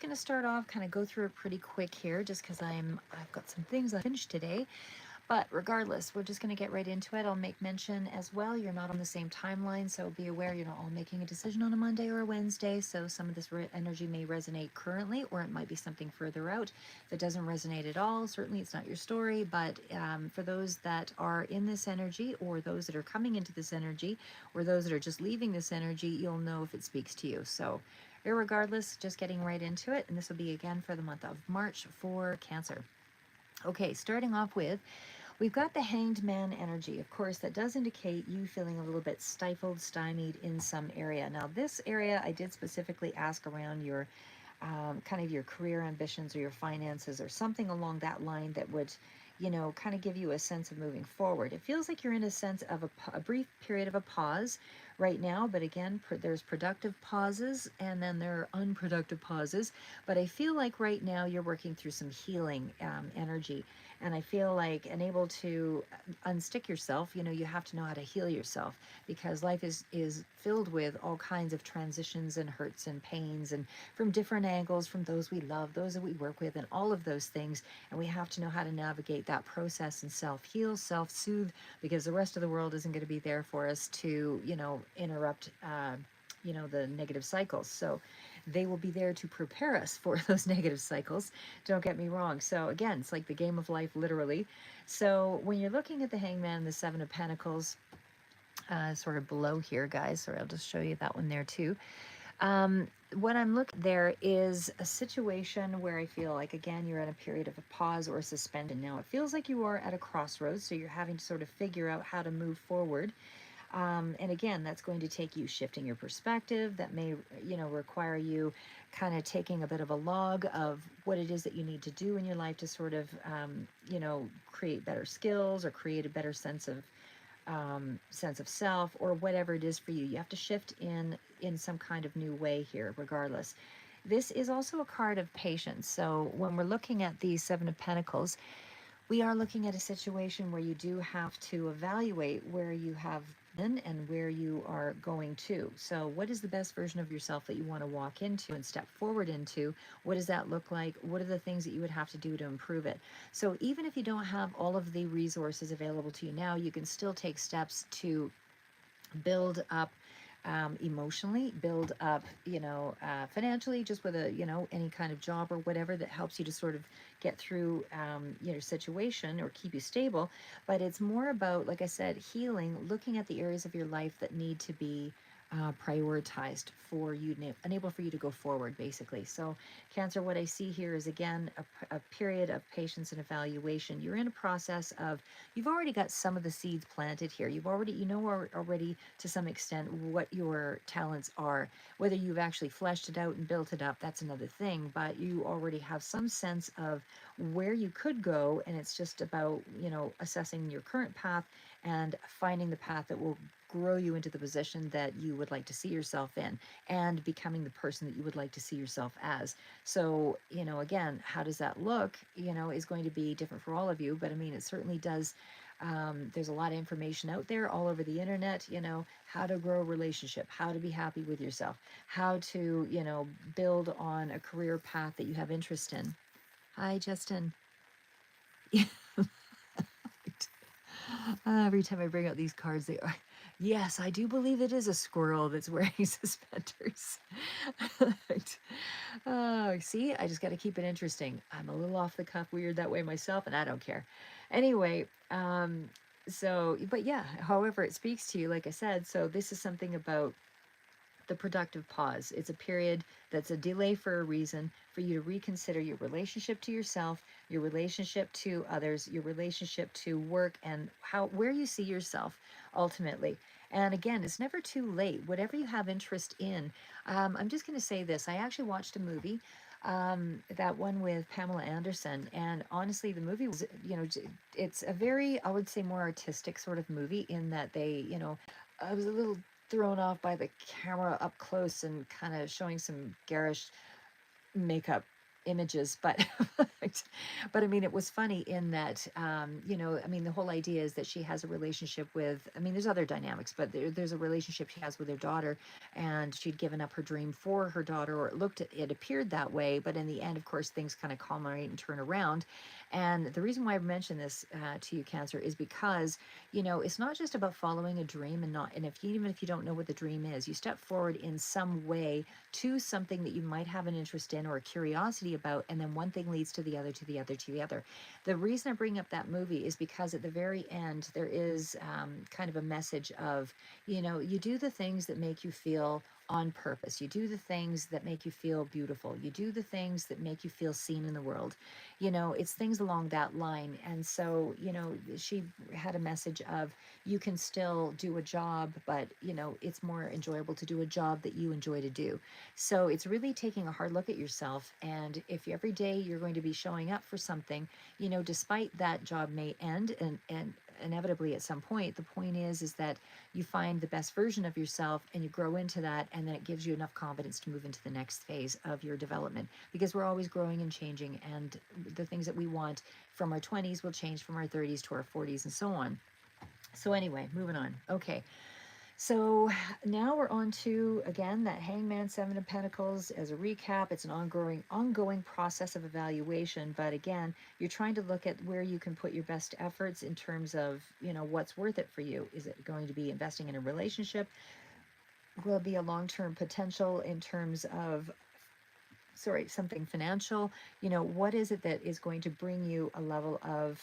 Going to start off, kind of go through it pretty quick here, just because I've got some things I finished today. But regardless, we're just going to get right into it. I'll make mention as well, you're not on the same timeline, so be aware you're not all making a decision on a Monday or a Wednesday. So some of this energy may resonate currently, or it might be something further out. If it doesn't resonate at all, certainly it's not your story. But for those that are in this energy, or those that are coming into this energy, or those that are just leaving this energy, you'll know if it speaks to you. So irregardless, just getting right into it. And this will be again for the month of March for Cancer. Okay, starting off with, we've got the Hanged Man energy. Of course, that does indicate you feeling a little bit stifled, stymied in some area. Now, this area I did specifically ask around your kind of your career ambitions or your finances or something along that line that would, kind of give you a sense of moving forward. It feels like you're in a sense of a brief period of a pause right now, but again, there's productive pauses and then there are unproductive pauses. But I feel like right now you're working through some healing energy, and I feel like unable to unstick yourself. You have to know how to heal yourself, because life is filled with all kinds of transitions and hurts and pains, and from different angles, from those we love, those that we work with, and all of those things. And we have to know how to navigate that process and self-heal, self-soothe, because the rest of the world isn't going to be there for us to, interrupt the negative cycles. So they will be there to prepare us for those negative cycles. Don't get me wrong. So again, it's like the game of life, literally. So when you're looking at the Hangman and the Seven of Pentacles, sort of below here, guys, sorry, I'll just show you that one there too. What I'm looking there is a situation where I feel like, again, you're in a period of a pause or a suspension. Now, it feels like you are at a crossroads, so you're having to sort of figure out how to move forward. And again, that's going to take you shifting your perspective. That may, require you kind of taking a bit of a log of what it is that you need to do in your life to sort of, create better skills or create a better sense of self, or whatever it is for you. You have to shift in some kind of new way here, regardless. This is also a card of patience. So when we're looking at the Seven of Pentacles, we are looking at a situation where you do have to evaluate where you have been and where you are going to. So what is the best version of yourself that you want to walk into and step forward into? What does that look like? What are the things that you would have to do to improve it? So even if you don't have all of the resources available to you now, you can still take steps to build up emotionally, build up, financially, just with any kind of job or whatever that helps you to sort of get through, your situation or keep you stable. But it's more about, like I said, healing, looking at the areas of your life that need to be prioritized for you, enable for you to go forward, basically. So Cancer, what I see here is, again, a period of patience and evaluation. You're in a process of, you've already got some of the seeds planted here. You've already, already to some extent what your talents are. Whether you've actually fleshed it out and built it up, that's another thing. But you already have some sense of where you could go, and it's just about, assessing your current path and finding the path that will grow you into the position that you would like to see yourself in, and becoming the person that you would like to see yourself as. So, again, how does that look, is going to be different for all of you. But I mean, it certainly does. There's a lot of information out there all over the internet, how to grow a relationship, how to be happy with yourself, how to, build on a career path that you have interest in. Hi, Justin. Every time I bring out these cards, they are. Yes, I do believe it is a squirrel that's wearing suspenders. See, I just got to keep it interesting. I'm a little off the cuff, weird that way myself, and I don't care. Anyway, but yeah, however it speaks to you, like I said, so this is something about the productive pause. It's a period that's a delay for a reason, for you to reconsider your relationship to yourself, your relationship to others, your relationship to work, and where you see yourself ultimately. And again, it's never too late. Whatever you have interest in. I'm just going to say this. I actually watched a movie, that one with Pamela Anderson, and honestly, the movie was, it's a very, I would say, more artistic sort of movie, in that they, I was a little thrown off by the camera up close and kind of showing some garish makeup images, but but I mean, it was funny in that, I mean, the whole idea is that she has a relationship with, I mean, there's other dynamics, but there's a relationship she has with her daughter, and she'd given up her dream for her daughter, or it appeared that way, but in the end, of course, things kind of culminate and turn around. And the reason why I mentioned this to you, Cancer, is because, it's not just about following a dream, and if even if you don't know what the dream is, you step forward in some way to something that you might have an interest in or a curiosity about, and then one thing leads to the other, to the other, to the other. The reason I bring up that movie is because at the very end, there is kind of a message of, you do the things that make you feel on purpose. You do the things that make you feel beautiful. You do the things that make you feel seen in the world. It's things along that line. And so, she had a message of, you can still do a job, but, it's more enjoyable to do a job that you enjoy to do. So it's really taking a hard look at yourself. And if every day you're going to be showing up for something, despite that job may end and inevitably at some point, the point is that you find the best version of yourself and you grow into that, and then it gives you enough confidence to move into the next phase of your development, because we're always growing and changing, and the things that we want from our 20s will change from our 30s to our 40s and so on. So anyway, moving on. Okay. So now we're on to, again, that Hangman, Seven of Pentacles. As a recap, it's an ongoing process of evaluation. But again, you're trying to look at where you can put your best efforts in terms of, what's worth it for you. Is it going to be investing in a relationship? Will it be a long-term potential in terms of, something financial? What is it that is going to bring you a level of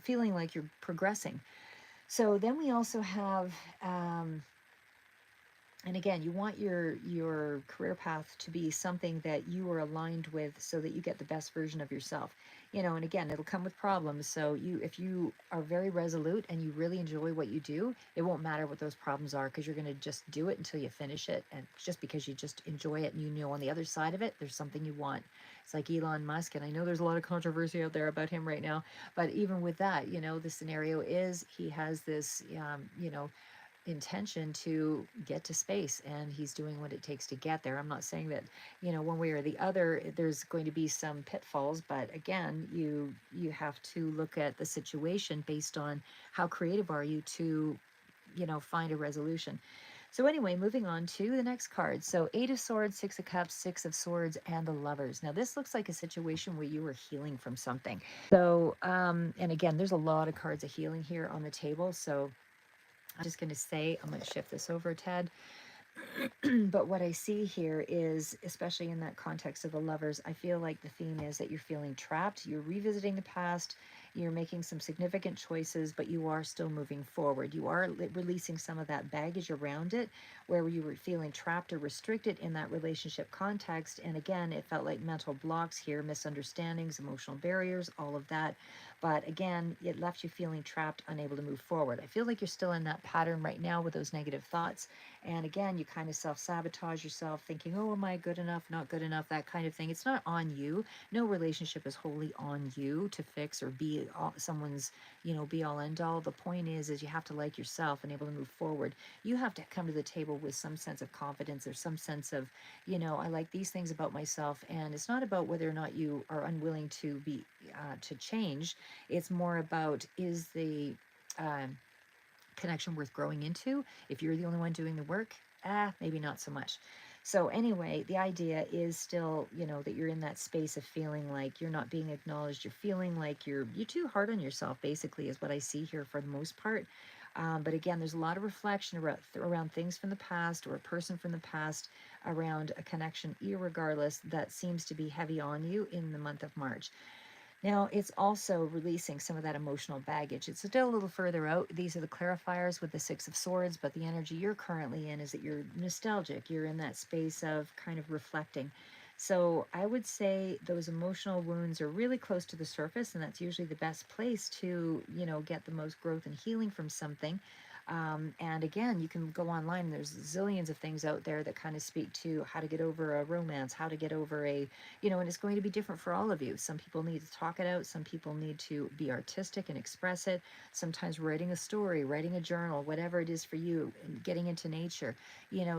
feeling like you're progressing? So then we also have, and again, you want your career path to be something that you are aligned with, so that you get the best version of yourself. And again, it'll come with problems. So if you are very resolute and you really enjoy what you do, it won't matter what those problems are, because you're going to just do it until you finish it. And just because you just enjoy it, and on the other side of it, there's something you want. It's like Elon Musk, and I know there's a lot of controversy out there about him right now, but even with that, the scenario is he has this, intention to get to space, and he's doing what it takes to get there. I'm not saying that, one way or the other there's going to be some pitfalls, but again, you have to look at the situation based on how creative are you to, find a resolution. So anyway, moving on to the next card. So Eight of Swords, Six of Cups, Six of Swords, and the Lovers. Now this looks like a situation where you were healing from something. So and again, there's a lot of cards of healing here on the table, so I'm just going to say, I'm going to shift this over, Ted. But what I see here is, especially in that context of the Lovers, I feel like the theme is that you're feeling trapped. You're revisiting the past. You're making some significant choices, but you are still moving forward. You are releasing some of that baggage around it, where you were feeling trapped or restricted in that relationship context. And again, it felt like mental blocks here, misunderstandings, emotional barriers, all of that. But again, it left you feeling trapped, unable to move forward. I feel like you're still in that pattern right now with those negative thoughts. And again, you kind of self-sabotage yourself, thinking, oh, am I good enough, not good enough, that kind of thing. It's not on you. No relationship is wholly on you to fix or be someone's, be all end all. The point is you have to like yourself and able to move forward. You have to come to the table with some sense of confidence, or some sense of, I like these things about myself. And it's not about whether or not you are unwilling to be, to change. It's more about, is the, connection worth growing into? If you're the only one doing the work, maybe not so much. So anyway, the idea is still, that you're in that space of feeling like you're not being acknowledged. You're feeling like you're too hard on yourself, basically, is what I see here for the most part. But again, there's a lot of reflection around things from the past, or a person from the past, around a connection, irregardless, that seems to be heavy on you in the month of March. Now, it's also releasing some of that emotional baggage. It's still a little further out. These are the clarifiers with the Six of Swords, but the energy you're currently in is that you're nostalgic. You're in that space of kind of reflecting. So I would say those emotional wounds are really close to the surface, and that's usually the best place to, get the most growth and healing from something. And again, you can go online. There's zillions of things out there that kind of speak to how to get over a romance, how to get over a, and it's going to be different for all of you. Some people need to talk it out. Some people need to be artistic and express it. Sometimes writing a story, writing a journal, whatever it is for you, getting into nature,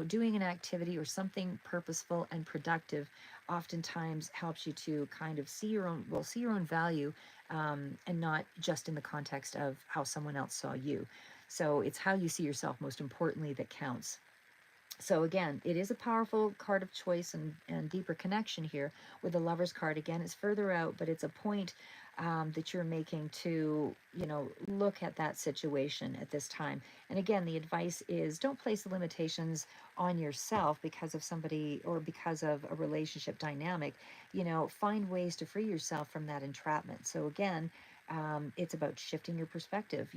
doing an activity or something purposeful and productive. oftentimes helps you to kind of see your own, well, see your own value, and not just in the context of how someone else saw you. So it's how you see yourself most importantly that counts. So again, it is a powerful card of choice and deeper connection here with the Lover's card. Again, it's further out, but it's a point that you're making to, look at that situation at this time. And again, the advice is don't place limitations on yourself because of somebody or because of a relationship dynamic. Find ways to free yourself from that entrapment. So again, it's about shifting your perspective,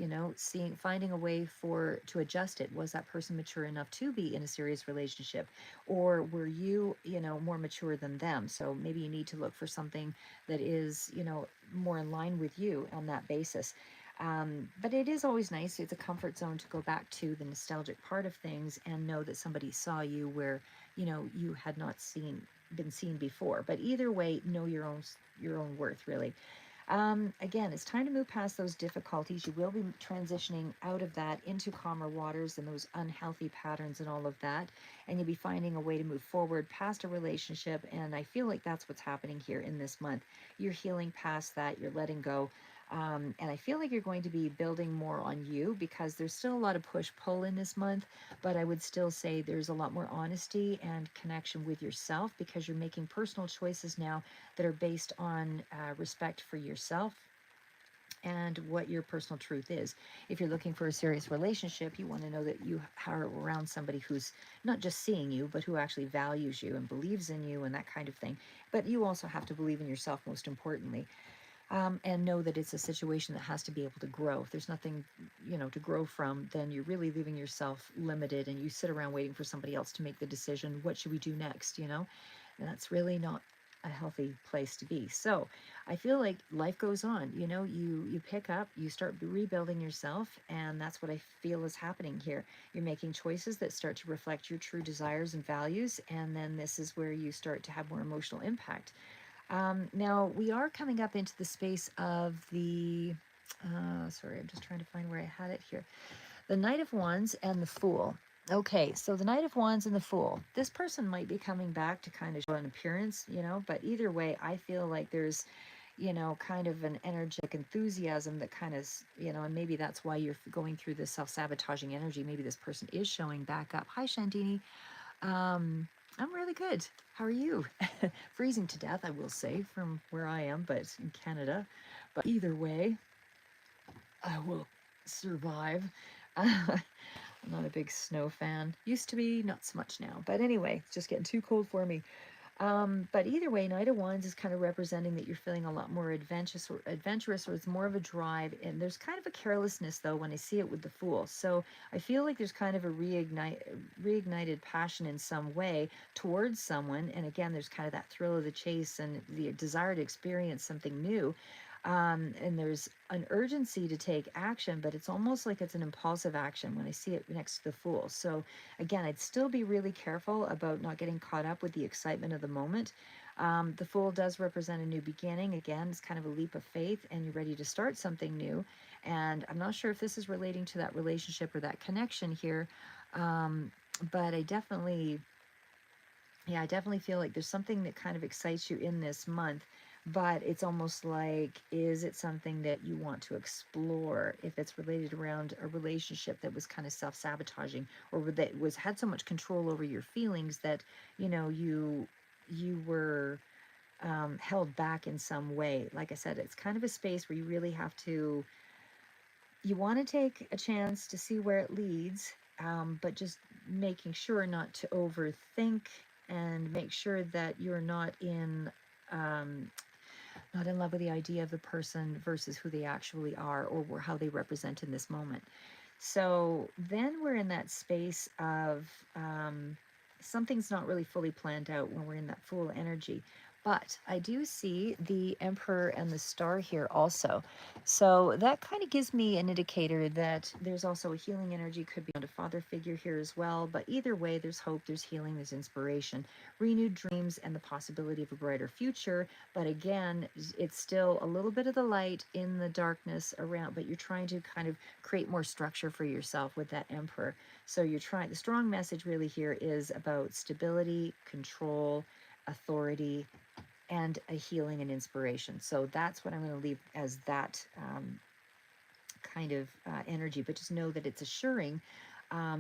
finding a way to adjust it. Was that person mature enough to be in a serious relationship, or were you, more mature than them? So maybe you need to look for something that is, more in line with you on that basis. But it is always nice. It's a comfort zone to go back to the nostalgic part of things and know that somebody saw you where, you had not been seen before. But either way, know your own worth, really. Again, it's time to move past those difficulties. You will be transitioning out of that into calmer waters and those unhealthy patterns and all of that. And you'll be finding a way to move forward past a relationship. And I feel like that's what's happening here in this month. You're healing past that, you're letting go. And I feel like you're going to be building more on you because there's still a lot of push pull in this month, but I would still say there's a lot more honesty and connection with yourself because you're making personal choices now that are based on respect for yourself and what your personal truth is. If you're looking for a serious relationship, you want to know that you are around somebody who's not just seeing you, but who actually values you and believes in you and that kind of thing. But you also have to believe in yourself, most importantly. And know that it's a situation that has to be able to grow. If there's nothing, to grow from, then you're really leaving yourself limited and you sit around waiting for somebody else to make the decision. What should we do next? And that's really not a healthy place to be. So I feel like life goes on. You pick up, you start rebuilding yourself, and that's what I feel is happening here. You're making choices that start to reflect your true desires and values, and then this is where you start to have more emotional impact. Now, we are coming up into the space of sorry, I'm just trying to find where I had it here. The Knight of Wands and the Fool. Okay, so the Knight of Wands and the Fool. This person might be coming back to kind of show an appearance, but either way, I feel like there's, kind of an energetic enthusiasm that kind of, and maybe that's why you're going through this self-sabotaging energy. Maybe this person is showing back up. Hi, Shandini. I'm really good. How are you? Freezing to death, I will say, from where I am, but in Canada. But either way, I will survive. I'm not a big snow fan. Used to be, not so much now. But anyway, it's just getting too cold for me. But either way, Knight of Wands is kind of representing that you're feeling a lot more adventurous, or it's more of a drive. And there's kind of a carelessness, though, when I see it with the Fool. So I feel like there's kind of a reignited passion in some way towards someone. And again, there's kind of that thrill of the chase and the desire to experience something new. And there's an urgency to take action, but it's almost like it's an impulsive action when I see it next to the Fool. So again, I'd still be really careful about not getting caught up with the excitement of the moment. The Fool does represent a new beginning. Again, it's kind of a leap of faith, and you're ready to start something new. And I'm not sure if this is relating to that relationship or that connection here, but I definitely feel like there's something that kind of excites you in this month, but it's almost like, is it something that you want to explore if it's related around a relationship that was kind of self-sabotaging, or that had so much control over your feelings that, you were held back in some way. Like I said, it's kind of a space where you want to take a chance to see where it leads, but just making sure not to overthink and make sure that you're not in love with the idea of the person versus who they actually are, or how they represent in this moment. So then we're in that space of something's not really fully planned out when we're in that Fool energy. But I do see the Emperor and the Star here also. So that kind of gives me an indicator that there's also a healing energy, could be on a father figure here as well. But either way, there's hope, there's healing, there's inspiration, renewed dreams, and the possibility of a brighter future. But again, it's still a little bit of the light in the darkness around, but you're trying to kind of create more structure for yourself with that Emperor. So the strong message really here is about stability, control, authority, and a healing and inspiration. So that's what I'm going to leave as that kind of energy. But just know that it's assuring,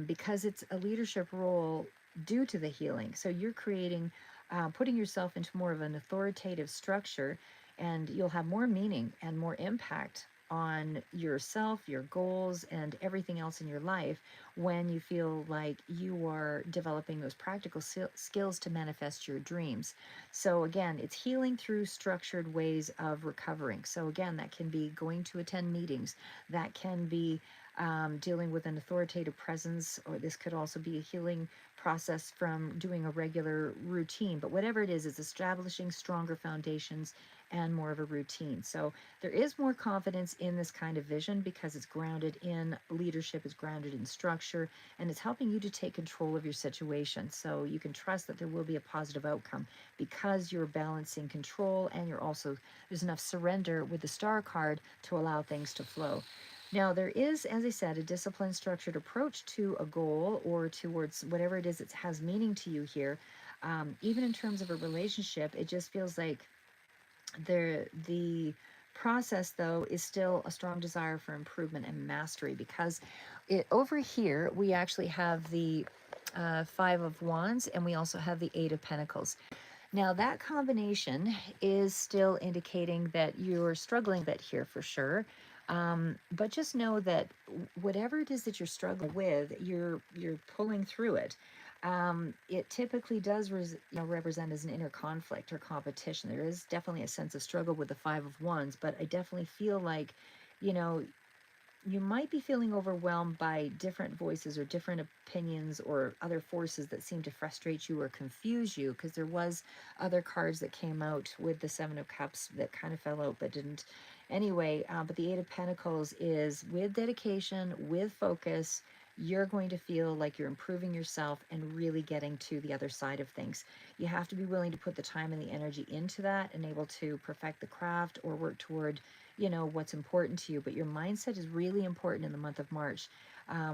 because it's a leadership role due to the healing. So you're creating, putting yourself into more of an authoritative structure, and you'll have more meaning and more impact on yourself, your goals, and everything else in your life when you feel like you are developing those practical skills to manifest your dreams. So, again, it's healing through structured ways of recovering. So, again, that can be going to attend meetings, that can be dealing with an authoritative presence, or this could also be a healing process from doing a regular routine. But whatever it is, it's establishing stronger foundations and more of a routine. So there is more confidence in this kind of vision because it's grounded in leadership, it's grounded in structure, and it's helping you to take control of your situation. So you can trust that there will be a positive outcome because you're balancing control, and you're also, there's enough surrender with the star card to allow things to flow. Now, there is, as I said, a disciplined, structured approach to a goal or towards whatever it is that has meaning to you here. Even in terms of a relationship, it just feels like the process, though, is still a strong desire for improvement and mastery, because over here we actually have the Five of Wands, and we also have the Eight of Pentacles. Now, that combination is still indicating that you're struggling a bit here for sure. But just know that whatever it is that you're struggling with, you're pulling through it. It typically does represent as an inner conflict or competition. There is definitely a sense of struggle with the Five of Wands, but I definitely feel like, you know, you might be feeling overwhelmed by different voices or different opinions or other forces that seem to frustrate you or confuse you, because there was other cards that came out with the Seven of Cups that kind of fell out but didn't anyway. But the Eight of Pentacles is with dedication, with focus, you're going to feel like you're improving yourself and really getting to the other side of things. You have to be willing to put the time and the energy into that and able to perfect the craft or work toward, what's important to you. But your mindset is really important in the month of March,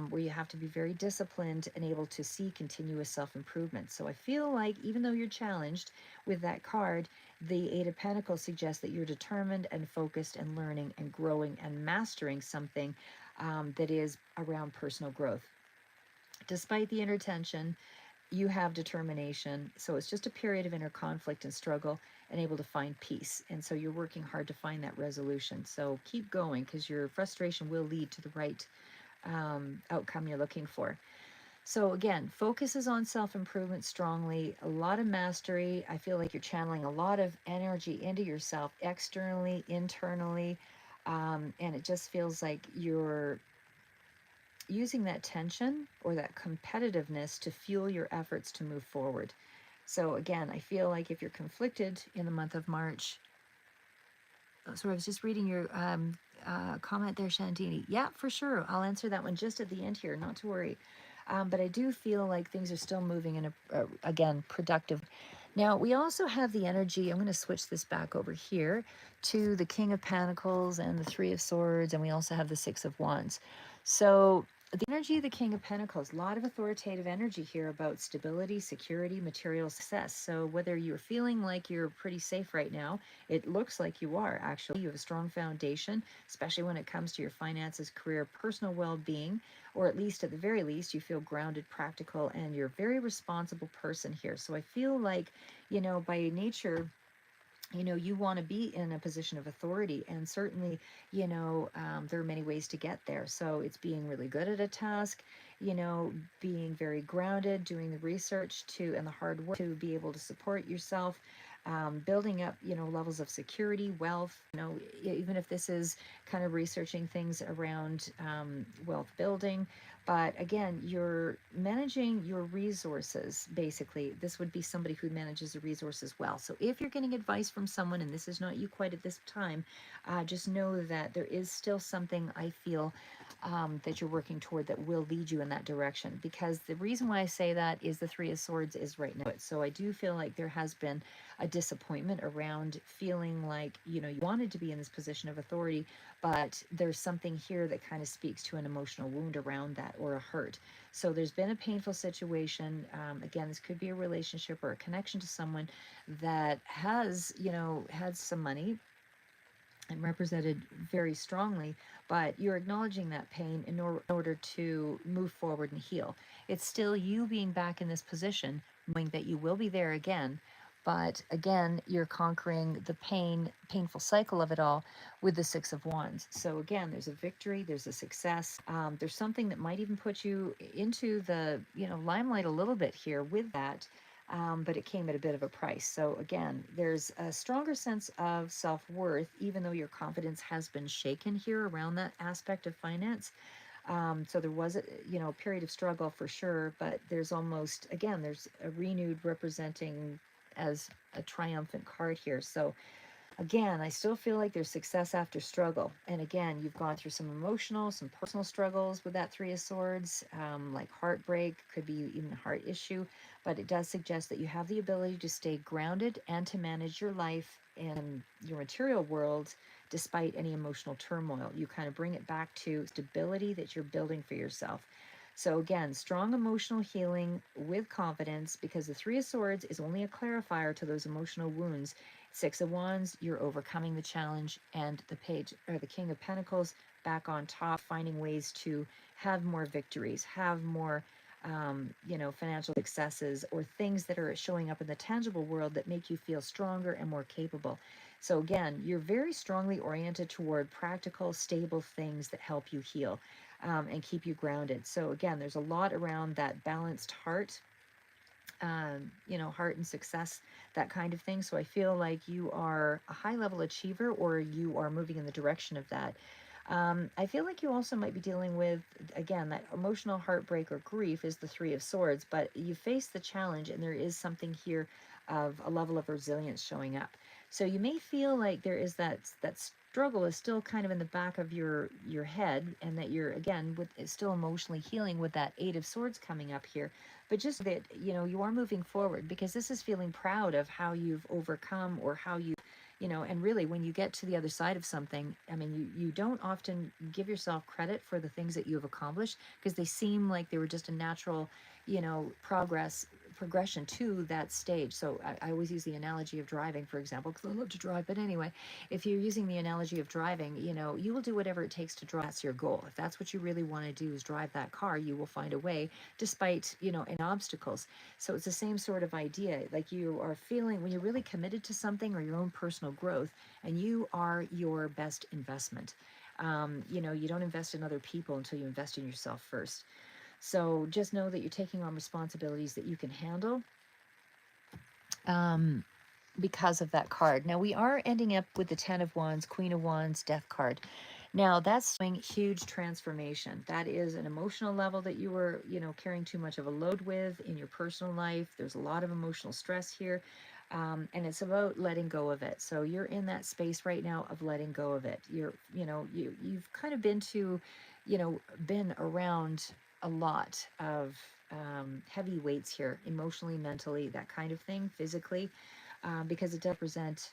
where you have to be very disciplined and able to see continuous self-improvement. So I feel like even though you're challenged with that card, the Eight of Pentacles suggests that you're determined and focused and learning and growing and mastering something that is around personal growth. Despite the inner tension, you have determination. So it's just a period of inner conflict and struggle, and able to find peace. And so you're working hard to find that resolution. So keep going, because your frustration will lead to the right outcome you're looking for. So again, focuses on self-improvement strongly, a lot of mastery. I feel like you're channeling a lot of energy into yourself, externally, internally, and it just feels like you're using that tension or that competitiveness to fuel your efforts to move forward. So again, I feel like if you're conflicted in the month of March, so I was just reading your comment there, Shantini. Yeah, for sure. I'll answer that one just at the end here, not to worry. But I do feel like things are still moving in again, productive. Now, we also have the energy. I'm going to switch this back over here to the King of Pentacles and the Three of Swords, and we also have the Six of Wands. So the energy of the King of Pentacles, a lot of authoritative energy here about stability, security, material success. So whether you're feeling like you're pretty safe right now, it looks like you are actually. You have a strong foundation, especially when it comes to your finances, career, personal well-being, or at least at the very least, you feel grounded, practical, and you're a very responsible person here. So I feel like, by nature, you want to be in a position of authority, and certainly, there are many ways to get there. So it's being really good at a task, being very grounded, doing the research and the hard work to be able to support yourself, building up, levels of security, wealth, even if this is kind of researching things around wealth building. But again, you're managing your resources. Basically, this would be somebody who manages the resources well. So if you're getting advice from someone and this is not you quite at this time, just know that there is still something, I feel, that you're working toward that will lead you in that direction. Because the reason why I say that is the Three of Swords is right now. So I do feel like there has been a disappointment around feeling like, you wanted to be in this position of authority, but there's something here that kind of speaks to an emotional wound around that. that, or a hurt. So there's been a painful situation. Again, this could be a relationship or a connection to someone that has, had some money and represented very strongly, but you're acknowledging that pain in order to move forward and heal. It's still you being back in this position, knowing that you will be there again. But again, you're conquering the painful cycle of it all with the Six of Wands. So again, there's a victory, there's a success. There's something that might even put you into the limelight a little bit here with that, but it came at a bit of a price. So again, there's a stronger sense of self-worth, even though your confidence has been shaken here around that aspect of finance. So there was a period of struggle for sure, but there's almost, again, there's a renewed representing as a triumphant card here. So again, I still feel like there's success after struggle. And again, you've gone through some emotional, some personal struggles with that Three of Swords, like heartbreak, could be even a heart issue. But it does suggest that you have the ability to stay grounded and to manage your life in your material world despite any emotional turmoil. You kind of bring it back to stability that you're building for yourself. So again, strong emotional healing with confidence, because the Three of Swords is only a clarifier to those emotional wounds. Six of Wands, you're overcoming the challenge, and the Page or the King of Pentacles back on top, finding ways to have more victories, have more financial successes, or things that are showing up in the tangible world that make you feel stronger and more capable. So again, you're very strongly oriented toward practical, stable things that help you heal, and keep you grounded. So again, there's a lot around that balanced heart, heart and success, that kind of thing. So I feel like you are a high level achiever, or you are moving in the direction of that. I feel like you also might be dealing with, again, that emotional heartbreak or grief is the Three of Swords, but you face the challenge, and there is something here of a level of resilience showing up. So you may feel like there is that struggle is still kind of in the back of your head, and that you're, again, with still emotionally healing with that Eight of Swords coming up here. But just that you are moving forward, because this is feeling proud of how you've overcome, or how and really, when you get to the other side of something, I mean, you don't often give yourself credit for the things that you have accomplished, because they seem like they were just a natural, progression to that stage. So I always use the analogy of driving, for example, because I love to drive. But anyway, if you're using the analogy of driving, you will do whatever it takes to drive. That's your goal. If that's what you really want to do, is drive that car, you will find a way, despite, any obstacles. So it's the same sort of idea. Like, you are feeling, when you're really committed to something or your own personal growth, and you are your best investment. You don't invest in other people until you invest in yourself first. So just know that you're taking on responsibilities that you can handle, um, because of that card. Now, we are ending up with the Ten of Wands, Queen of Wands, Death card. Now, that's showing huge transformation. That is an emotional level that you were, carrying too much of a load with in your personal life. There's a lot of emotional stress here. And it's about letting go of it. So you're in that space right now of letting go of it. You've kind of been around a lot of heavy weights here, emotionally, mentally, that kind of thing, physically, because it does present,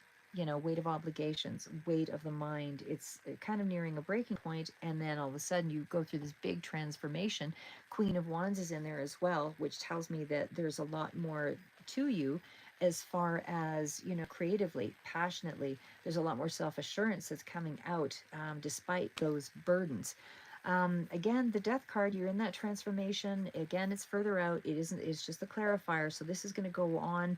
weight of obligations, weight of the mind. It's kind of nearing a breaking point, and then all of a sudden you go through this big transformation. Queen of Wands is in there as well, which tells me that there's a lot more to you, as far as, creatively, passionately. There's a lot more self-assurance that's coming out, despite those burdens. Again, the Death card, you're in that transformation. Again, it's further out. It's just the clarifier. So this is going to go on,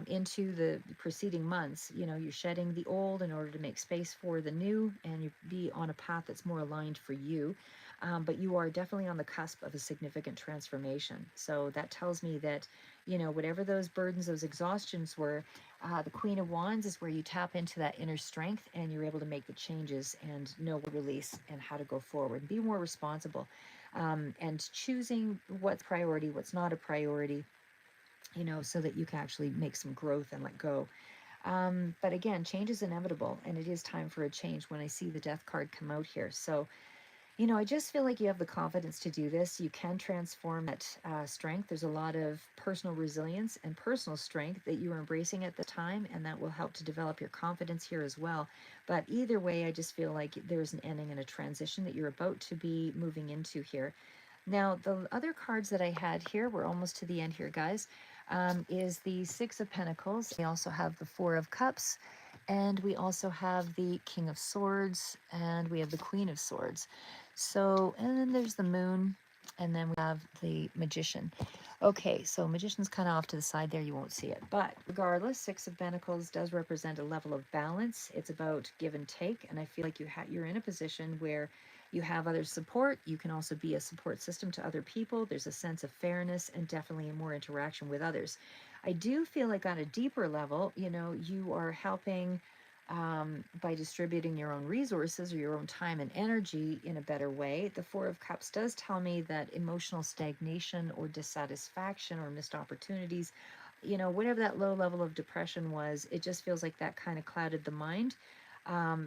into the preceding months. You're shedding the old in order to make space for the new, and you be on a path that's more aligned for you. But you are definitely on the cusp of a significant transformation. So that tells me that, whatever those burdens, those exhaustions were, the Queen of Wands is where you tap into that inner strength, and you're able to make the changes and know what release and how to go forward. Be more responsible, and choosing what's priority, what's not a priority, so that you can actually make some growth and let go. But again, change is inevitable, and it is time for a change when I see the Death card come out here. So, I just feel like you have the confidence to do this. You can transform that strength. There's a lot of personal resilience and personal strength that you are embracing at the time, and that will help to develop your confidence here as well. But either way, I just feel like there's an ending and a transition that you're about to be moving into here. Now, the other cards that I had here, we're almost to the end here, guys, is the Six of Pentacles. We also have the Four of Cups, and we also have the King of Swords, and we have the Queen of Swords. So, and then there's the Moon, and then we have the Magician. Okay, so Magician's kind of off to the side there, you won't see it. But regardless, Six of Pentacles does represent a level of balance. It's about give and take, and I feel like you're in a position where you have other support. You can also be a support system to other people. There's a sense of fairness and definitely more interaction with others. I do feel like on a deeper level, you are helping by distributing your own resources or your own time and energy in a better way. The Four of Cups does tell me that emotional stagnation or dissatisfaction or missed opportunities, whatever that low level of depression was, it just feels like that kind of clouded the mind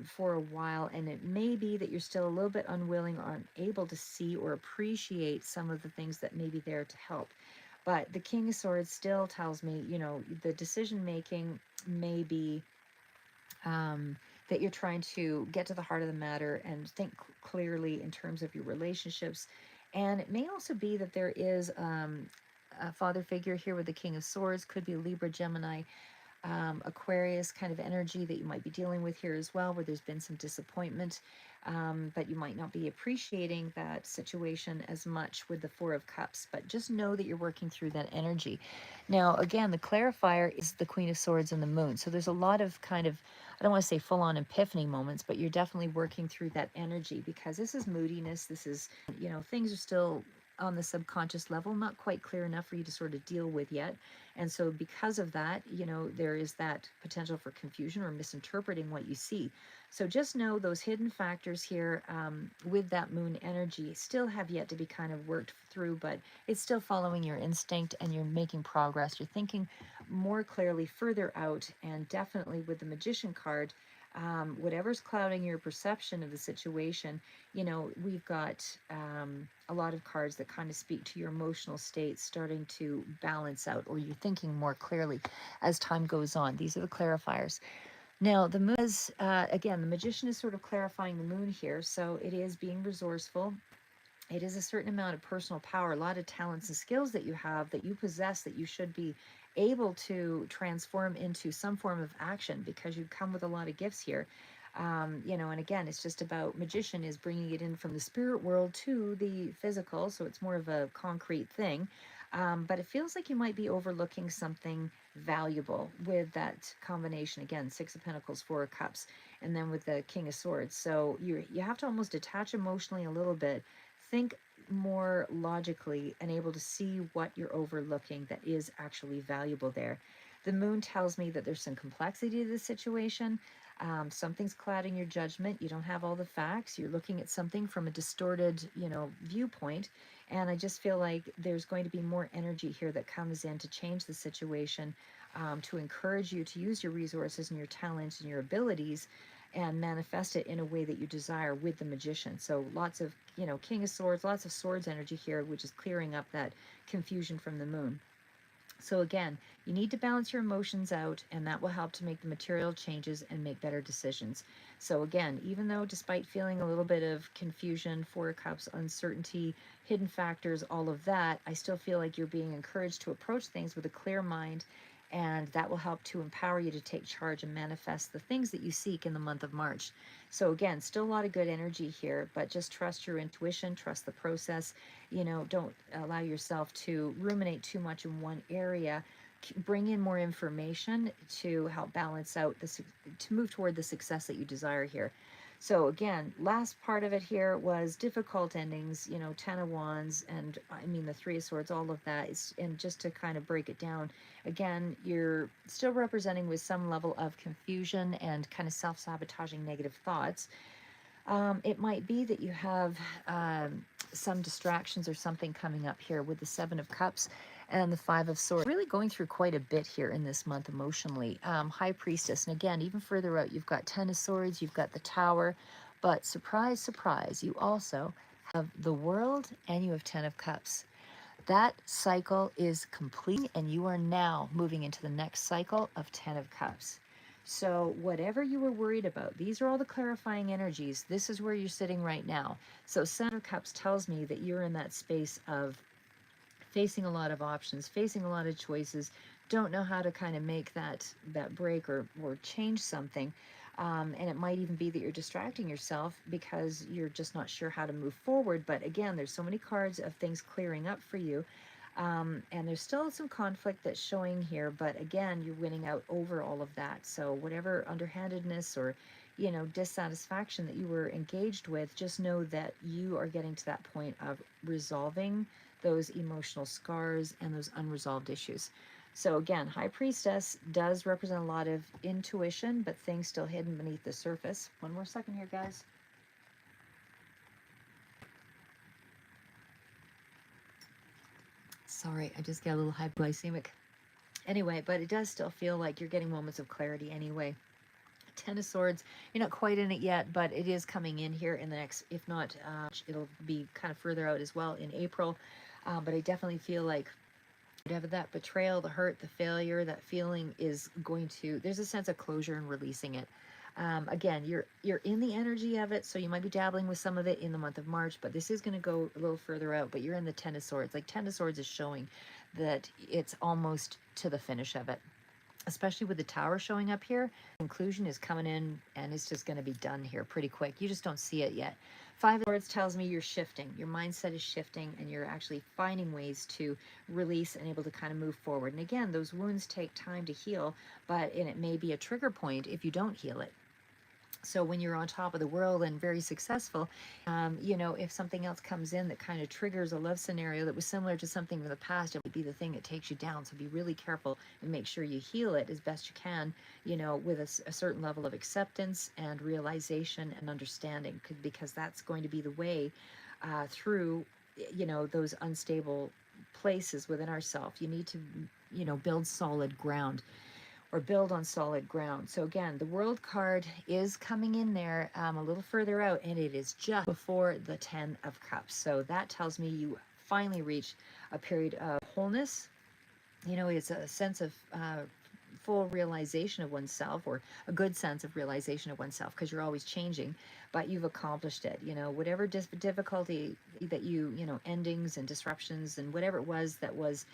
for a while. And it may be that you're still a little bit unwilling or unable to see or appreciate some of the things that may be there to help. But the King of Swords still tells me, the decision making may be that you're trying to get to the heart of the matter and think clearly in terms of your relationships. And it may also be that there is a father figure here with the King of Swords, could be Libra, Gemini, Aquarius kind of energy that you might be dealing with here as well, where there's been some disappointment, but you might not be appreciating that situation as much with the Four of Cups. But just know that you're working through that energy. Now, again, the clarifier is the Queen of Swords and the Moon. So there's a lot of kind of, I don't want to say full-on epiphany moments, but you're definitely working through that energy because this is moodiness. This is, things are still on the subconscious level, not quite clear enough for you to sort of deal with yet. And so because of that, there is that potential for confusion or misinterpreting what you see. So just know those hidden factors here with that moon energy still have yet to be kind of worked through, but it's still following your instinct and you're making progress. You're thinking more clearly further out, and definitely with the Magician card, whatever's clouding your perception of the situation, we've got a lot of cards that kind of speak to your emotional state starting to balance out, or you're thinking more clearly as time goes on. These are the clarifiers. Now, the moon is, again, the Magician is sort of clarifying the moon here. So it is being resourceful. It is a certain amount of personal power, a lot of talents and skills that you have, that you possess, that you should be able to transform into some form of action because you come with a lot of gifts here. And again, it's just about Magician is bringing it in from the spirit world to the physical. So it's more of a concrete thing. But it feels like you might be overlooking something valuable with that combination. Again, Six of Pentacles, Four of Cups, and then with the King of Swords. So you have to almost detach emotionally a little bit, think more logically, and able to see what you're overlooking that is actually valuable there. The moon tells me that there's some complexity to the situation. Something's clouding your judgment. You don't have all the facts. You're looking at something from a distorted, viewpoint. And I just feel like there's going to be more energy here that comes in to change the situation, to encourage you to use your resources and your talents and your abilities and manifest it in a way that you desire with the Magician. So lots of, King of Swords, lots of swords energy here, which is clearing up that confusion from the moon. So again, you need to balance your emotions out, and that will help to make the material changes and make better decisions. So again, even though despite feeling a little bit of confusion, Four of Cups, uncertainty, hidden factors, all of that, I still feel like you're being encouraged to approach things with a clear mind, and that will help to empower you to take charge and manifest the things that you seek in the month of March. So again, still a lot of good energy here, but just trust your intuition, trust the process. Don't allow yourself to ruminate too much in one area. Bring in more information to help balance out this, to move toward the success that you desire here. So again, last part of it here was difficult endings, Ten of Wands, and I mean the Three of Swords, all of that is, and just to kind of break it down, again, you're still representing with some level of confusion and kind of self-sabotaging negative thoughts. It might be that you have some distractions or something coming up here with the Seven of Cups and the Five of Swords. Really going through quite a bit here in this month emotionally. High Priestess. And again, even further out, you've got Ten of Swords, you've got the Tower. But surprise, surprise, you also have the World and you have Ten of Cups. That cycle is complete and you are now moving into the next cycle of Ten of Cups. So whatever you were worried about, these are all the clarifying energies. This is where you're sitting right now. So Center of Cups tells me that you're in that space of facing a lot of options, facing a lot of choices, don't know how to kind of make that break or change something. And it might even be that you're distracting yourself because you're just not sure how to move forward. But again, there's so many cards of things clearing up for you. And there's still some conflict that's showing here, but again, you're winning out over all of that. So whatever underhandedness or, dissatisfaction that you were engaged with, just know that you are getting to that point of resolving those emotional scars and those unresolved issues. So again, High Priestess does represent a lot of intuition, but things still hidden beneath the surface. One more second here, guys. Sorry, I just get a little hypoglycemic. Anyway, but it does still feel like you're getting moments of clarity anyway. Ten of Swords, you're not quite in it yet, but it is coming in here in the next, if not, it'll be kind of further out as well in April. But I definitely feel like whatever that betrayal, the hurt, the failure, that feeling is going to, there's a sense of closure and releasing it. Again, you're in the energy of it, so you might be dabbling with some of it in the month of March, but this is going to go a little further out. But you're in the Ten of Swords. Like Ten of Swords is showing that it's almost to the finish of it, especially with the Tower showing up here. Conclusion is coming in and it's just going to be done here pretty quick. You just don't see it yet. Five of Swords tells me you're shifting. Your mindset is shifting and you're actually finding ways to release and able to kind of move forward. And again, those wounds take time to heal, and it may be a trigger point if you don't heal it. So when you're on top of the world and very successful, if something else comes in that kind of triggers a love scenario that was similar to something from the past, it would be the thing that takes you down. So be really careful and make sure you heal it as best you can, with a certain level of acceptance and realization and understanding, because that's going to be the way through, those unstable places within ourselves. You need to, build solid ground or build on solid ground. So again, the World card is coming in there a little further out, and it is just before the Ten of Cups. So that tells me you finally reach a period of wholeness. It's a sense of full realization of oneself, or a good sense of realization of oneself, because you're always changing, but you've accomplished it. Whatever difficulty that endings and disruptions and whatever it was that was,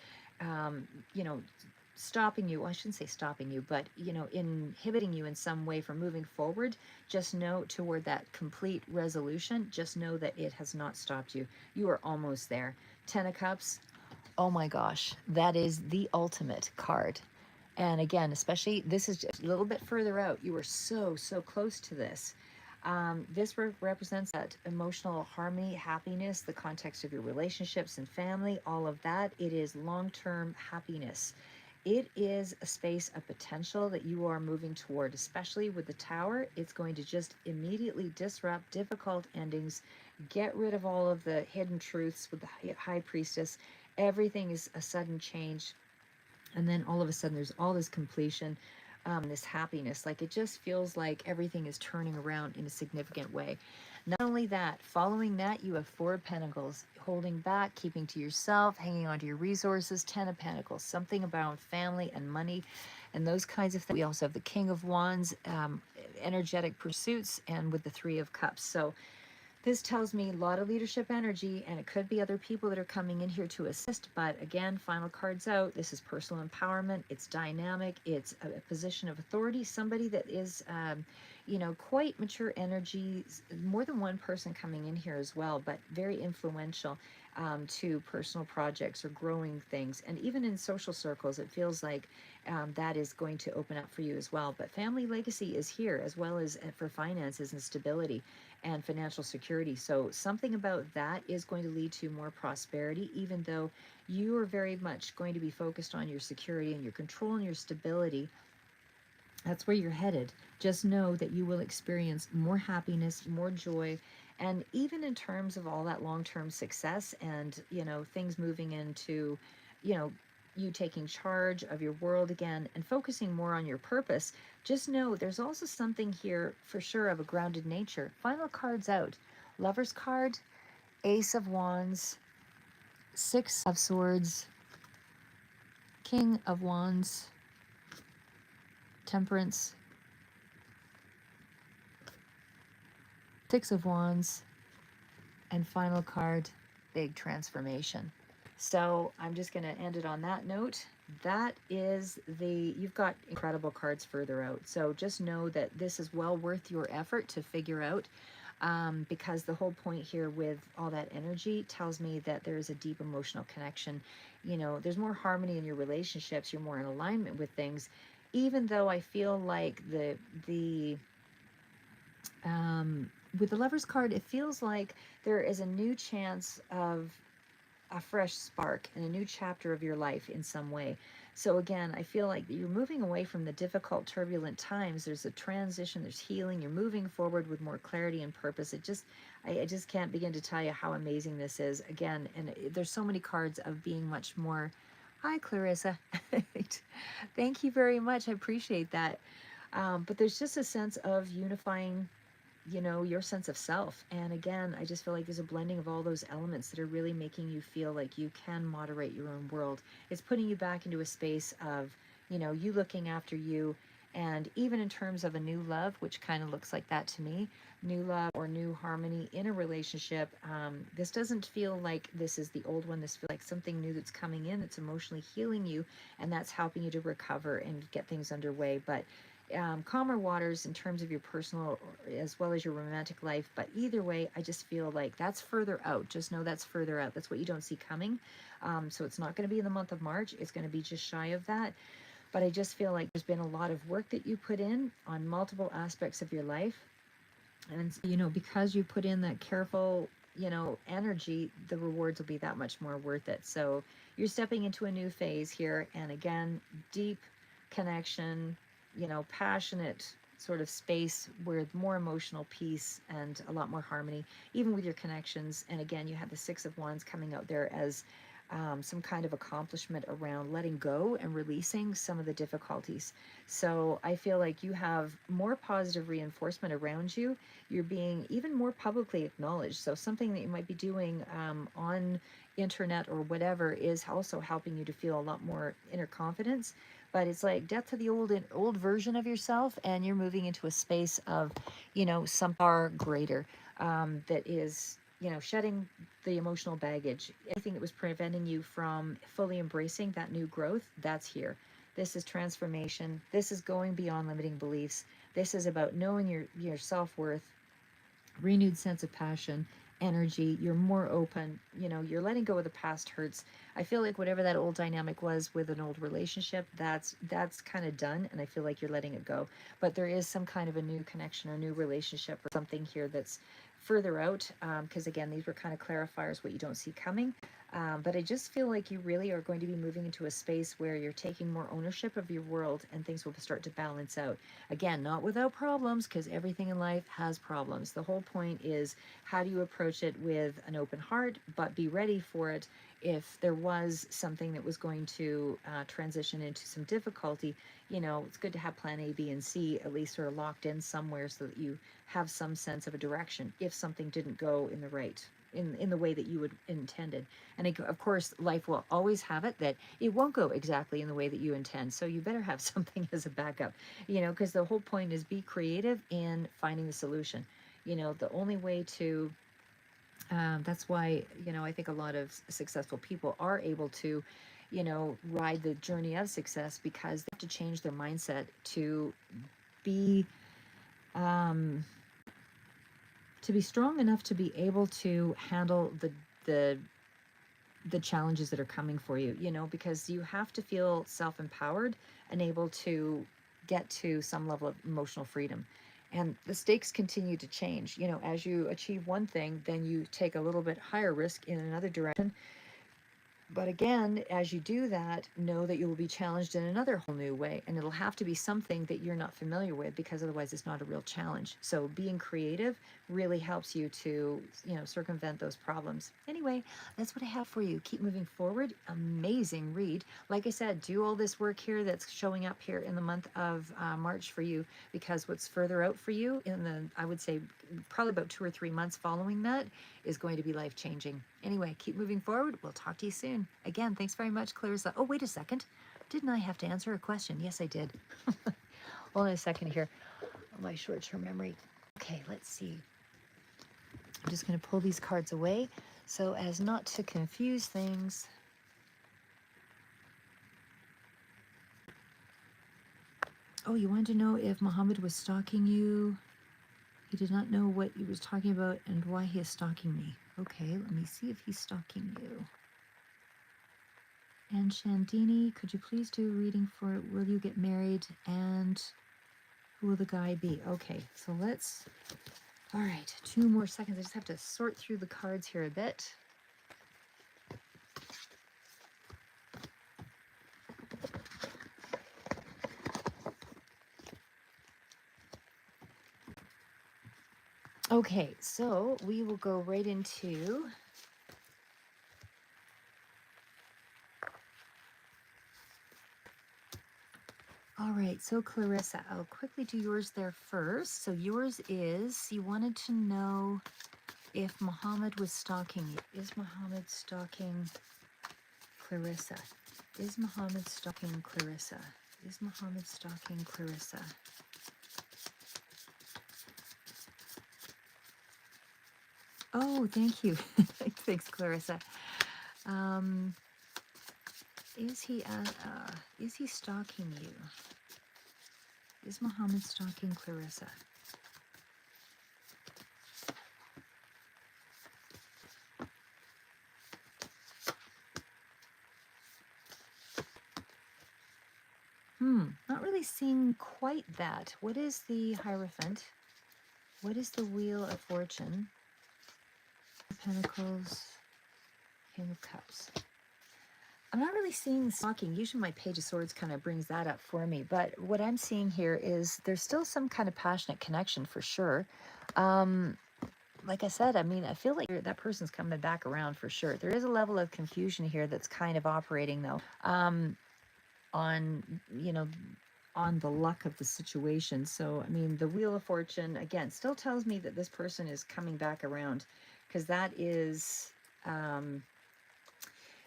stopping you, well, I shouldn't say stopping you, but inhibiting you in some way from moving forward, just know toward that complete resolution, just know that it has not stopped you. You are almost there. Ten of Cups, oh my gosh, that is the ultimate card. And again, especially this is just a little bit further out. You are so close to this. This represents that emotional harmony, happiness, the context of your relationships and family, all of that. It is long-term happiness. It is a space of potential that you are moving toward, especially with the Tower. It's going to just immediately disrupt difficult endings, get rid of all of the hidden truths with the High Priestess. Everything is a sudden change. And then all of a sudden there's all this completion, this happiness. Like it just feels like everything is turning around in a significant way. Not only that, following that, you have Four of Pentacles, holding back, keeping to yourself, hanging on to your resources. Ten of Pentacles, something about family and money and those kinds of things. We also have the King of Wands, energetic pursuits, and with the Three of Cups. So this tells me a lot of leadership energy, and it could be other people that are coming in here to assist. But again, final cards out. This is personal empowerment. It's dynamic. It's a position of authority. Somebody that is, quite mature energy. More than one person coming in here as well, but very influential to personal projects or growing things. And even in social circles, it feels like that is going to open up for you as well. But family legacy is here, as well as for finances and stability and financial security. So something about that is going to lead to more prosperity, even though you are very much going to be focused on your security and your control and your stability. That's where you're headed. Just know that you will experience more happiness, more joy, and even in terms of all that long-term success and, things moving into, you taking charge of your world again and focusing more on your purpose, just know there's also something here for sure of a grounded nature. Final cards out. Lover's card, Ace of Wands, Six of Swords, King of Wands, Temperance, Six of Wands, and final card, big transformation. So I'm just going to end it on that note. That is you've got incredible cards further out. So just know that this is well worth your effort to figure out, because the whole point here with all that energy tells me that there is a deep emotional connection. There's more harmony in your relationships. You're more in alignment with things, even though I feel like with the Lover's card, it feels like there is a new chance of a fresh spark and a new chapter of your life in some way. So again, I feel like you're moving away from the difficult, turbulent times. There's a transition, there's healing. You're moving forward with more clarity and purpose. I just can't begin to tell you how amazing this is. Again, and there's so many cards of being much more. Hi, Clarissa. Thank you very much. I appreciate that. But there's just a sense of unifying, your sense of self. And again, I just feel like there's a blending of all those elements that are really making you feel like you can moderate your own world. It's putting you back into a space of, you looking after you. And even in terms of a new love, which kind of looks like that to me, new love or new harmony in a relationship, this doesn't feel like this is the old one. This feels like something new that's coming in, that's emotionally healing you, and that's helping you to recover and get things underway. But calmer waters in terms of your personal as well as your romantic life. But either way, I just feel like that's further out. Just know that's further out. That's what you don't see coming. So it's not going to be in the month of March. It's going to be just shy of that. But I just feel like there's been a lot of work that you put in on multiple aspects of your life. And, because you put in that careful, energy, the rewards will be that much more worth it. So you're stepping into a new phase here. And again, deep connection, passionate sort of space with more emotional peace and a lot more harmony, even with your connections. And again, you have the Six of Wands coming out there as some kind of accomplishment around letting go and releasing some of the difficulties. So I feel like you have more positive reinforcement around you. You're being even more publicly acknowledged. So something that you might be doing on internet or whatever is also helping you to feel a lot more inner confidence. But it's like death to the old version of yourself, and you're moving into a space of, some far greater, that is, shedding the emotional baggage. Anything that was preventing you from fully embracing that new growth, that's here. This is transformation. This is going beyond limiting beliefs. This is about knowing your self-worth, renewed sense of passion, energy. You're more open. You're letting go of the past hurts. I feel like whatever that old dynamic was with an old relationship, that's kind of done, and I feel like you're letting it go. But there is some kind of a new connection or new relationship or something here that's further out, because again, these were kind of clarifiers, what you don't see coming. But I just feel like you really are going to be moving into a space where you're taking more ownership of your world, and things will start to balance out. Again, not without problems, because everything in life has problems. The whole point is, how do you approach it with an open heart, but be ready for it if there was something that was going to transition into some difficulty. It's good to have plan A, B, and C at least sort of locked in somewhere, so that you have some sense of a direction if something didn't go in the right in the way that you would intended. And of course, life will always have it that it won't go exactly in the way that you intend. So you better have something as a backup, because the whole point is be creative in finding the solution. The only way to that's why, I think a lot of successful people are able to, ride the journey of success, because they have to change their mindset be um, to be strong enough to be able to handle the the challenges that are coming for you, because you have to feel self-empowered and able to get to some level of emotional freedom. And the stakes continue to change. As you achieve one thing, then you take a little bit higher risk in another direction. But again, as you do that, know that you will be challenged in another whole new way. And it'll have to be something that you're not familiar with, because otherwise it's not a real challenge. So being creative really helps you to, circumvent those problems. Anyway, that's what I have for you. Keep moving forward. Amazing read. Like I said, do all this work here that's showing up here in the month of March for you, because what's further out for you I would say, probably about 2 or 3 months following that is going to be life-changing. Anyway, keep moving forward. We'll talk to you soon. Again, thanks very much, Clarissa. Oh, wait a second. Didn't I have to answer a question? Yes, I did. Hold on a second here. Oh, my short-term memory. Okay, let's see. I'm just going to pull these cards away so as not to confuse things. Oh, you wanted to know if Muhammad was stalking you. He did not know what he was talking about and why he is stalking me. Okay, let me see if he's stalking you. And Shandini, could you please do a reading for will you get married and who will the guy be? Okay, so let's, all right, 2 more seconds. I just have to sort through the cards here a bit. Okay, so we will go right into all right, so Clarissa, I'll quickly do yours there first. So yours is, you wanted to know if Muhammad was stalking you. Is Muhammad stalking Clarissa? Is Muhammad stalking Clarissa? Is Muhammad stalking Clarissa? Oh, thank you. Thanks, Clarissa. Is he stalking you? Is Muhammad stalking Clarissa? Not really seeing quite that. What is the Hierophant? What is the Wheel of Fortune? Pentacles, King of Cups. I'm not really seeing stalking. Usually my Page of Swords kind of brings that up for me. But what I'm seeing here is there's still some kind of passionate connection for sure. Like I said, I mean, I feel like that person's coming back around for sure. There is a level of confusion here that's kind of operating though. On, you know, on the luck of the situation. So, I mean, the Wheel of Fortune, again, still tells me that this person is coming back around because that is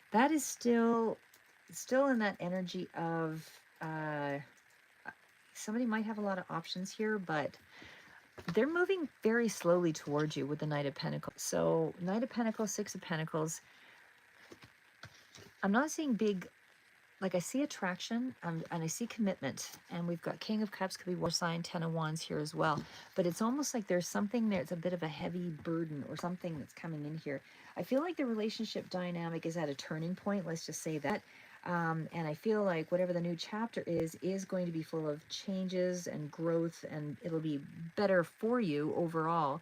still in that energy of somebody might have a lot of options here, but they're moving very slowly towards you with the Knight of Pentacles. So Knight of Pentacles, Six of Pentacles. I'm not seeing big, like I see attraction and I see commitment. And we've got King of Cups, could be War Sign, Ten of Wands here as well. But it's almost like there's something there. It's a bit of a heavy burden or something that's coming in here. I feel like the relationship dynamic is at a turning point. Let's just say that. And I feel like whatever the new chapter is going to be full of changes and growth, and it'll be better for you overall.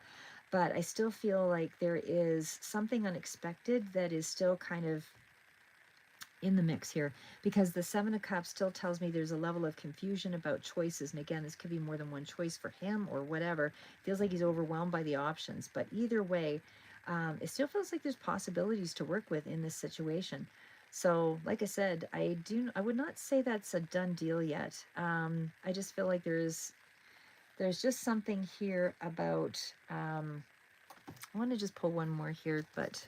But I still feel like there is something unexpected that is still kind of in the mix here, because the Seven of Cups still tells me there's a level of confusion about choices. And again, this could be more than one choice for him or whatever. Feels like he's overwhelmed by the options. But either way, it still feels like there's possibilities to work with in this situation. So, like I said, I would not say that's a done deal yet. I just feel like there's just something here about, I want to just pull one more here, but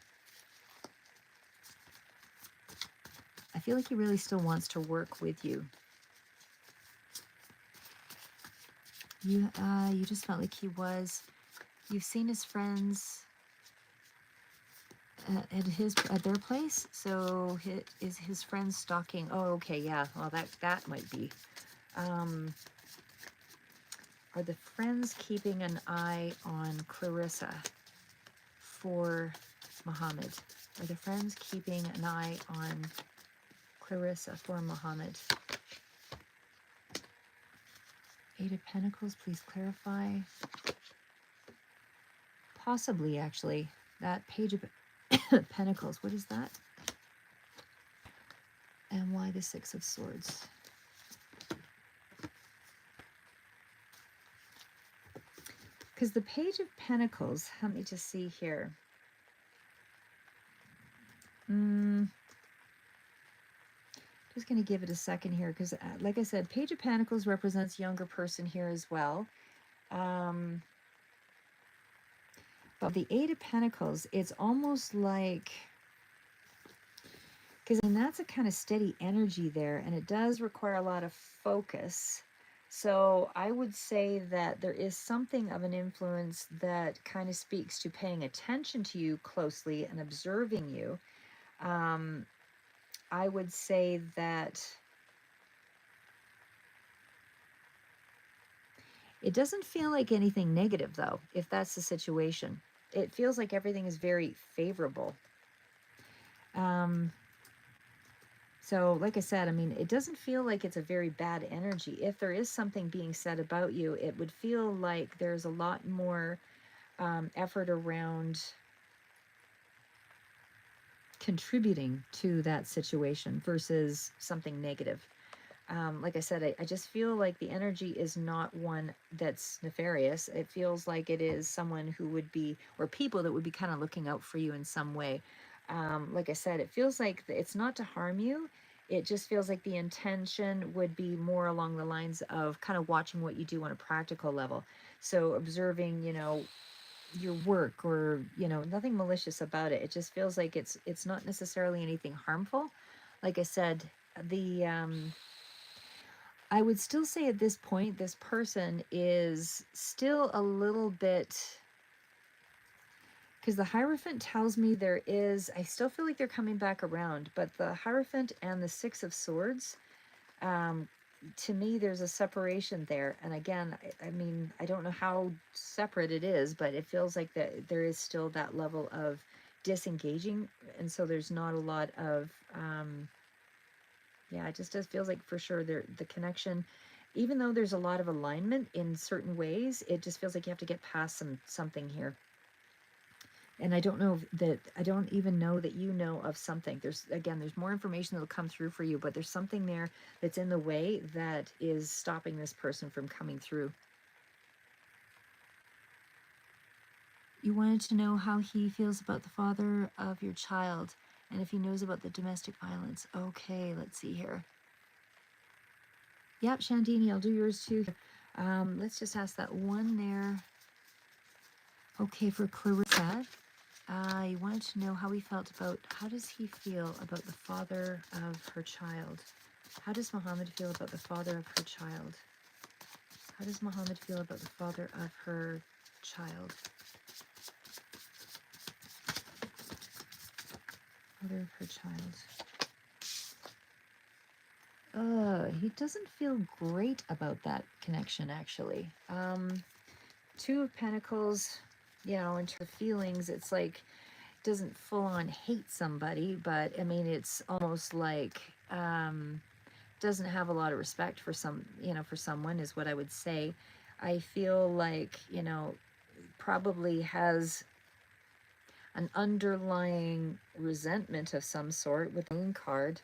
I feel like he really still wants to work with you. You just felt like he was, you've seen his friends at their place. So is his friends stalking? Oh, okay, yeah. Well, that might be. Are the friends keeping an eye on Clarissa for Muhammad? Are the friends keeping an eye on Clarissa for Muhammad? Eight of Pentacles, please clarify. Possibly, actually. That Page of Pentacles, what is that? And why the Six of Swords? Because the Page of Pentacles, let me just see here. Just going to give it a second here because, like I said, Page of Pentacles represents younger person here as well. But the Eight of Pentacles, it's almost like, because I mean, that's a kind of steady energy there, and it does require a lot of focus. So I would say that there is something of an influence that kind of speaks to paying attention to you closely and observing you. Um, I would say that it doesn't feel like anything negative, though, if that's the situation. It feels like everything is very favorable. Um, so, like I said, I mean, it doesn't feel like it's a very bad energy. If there is something being said about you, it would feel like there's a lot more effort around contributing to that situation versus something negative. Like I said, I just feel like the energy is not one that's nefarious. It feels like it is someone who would be, or people that would be kind of looking out for you in some way. Like I said, it feels like it's not to harm you. It just feels like the intention would be more along the lines of kind of watching what you do on a practical level. So observing, your work, or nothing malicious about it. It just feels like it's not necessarily anything harmful. Like I said, the I would still say at this point, this person is still a little bit, because the Hierophant tells me I still feel like they're coming back around, but the Hierophant and the Six of Swords, um, to me, there's a separation there. And again, I mean, I don't know how separate it is, but it feels like that there is still that level of disengaging. And so there's not a lot of, yeah, it just does feels like for sure the connection, even though there's a lot of alignment in certain ways, it just feels like you have to get past something here. And I don't know that I don't even know that you know of something. There's more information that'll come through for you, but there's something there that's in the way that is stopping this person from coming through. You wanted to know how he feels about the father of your child and if he knows about the domestic violence. Okay, let's see here. Yep, Shandini, I'll do yours too. Let's just ask that one there. Okay, for Clarissa, you wanted to know how how does he feel about the father of her child? How does Muhammad feel about the father of her child? How does Muhammad feel about the father of her child? Father of her child. He doesn't feel great about that connection, actually. Two of Pentacles, into feelings, it's like, doesn't full on hate somebody, but I mean, it's almost like, doesn't have a lot of respect for for someone, is what I would say. I feel like, probably has an underlying resentment of some sort with the Moon card.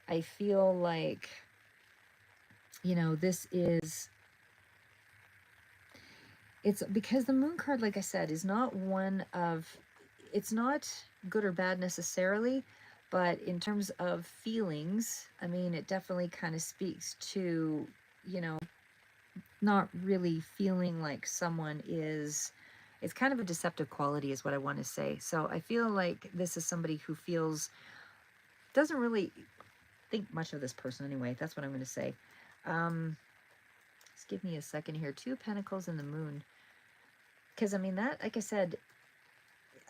I feel like, this is, it's because the Moon card, like I said, is not one of, it's not good or bad necessarily, but in terms of feelings, I mean, it definitely kind of speaks to, you know, not really feeling like someone is, it's kind of a deceptive quality is what I want to say. So I feel like this is somebody who doesn't really think much of this person anyway. That's what I'm going to say. Just give me a second here. Two of Pentacles and the Moon. Because I mean, that, like I said,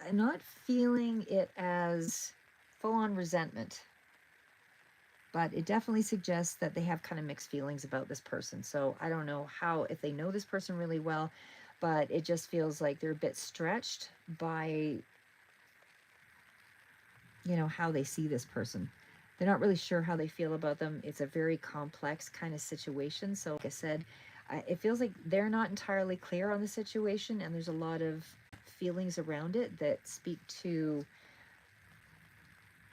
I'm not feeling it as full-on resentment, but it definitely suggests that they have kind of mixed feelings about this person. So I don't know if they know this person really well, but it just feels like they're a bit stretched by, how they see this person. They're not really sure how they feel about them. It's a very complex kind of situation. So like I said, it feels like they're not entirely clear on the situation, and there's a lot of feelings around it that speak to,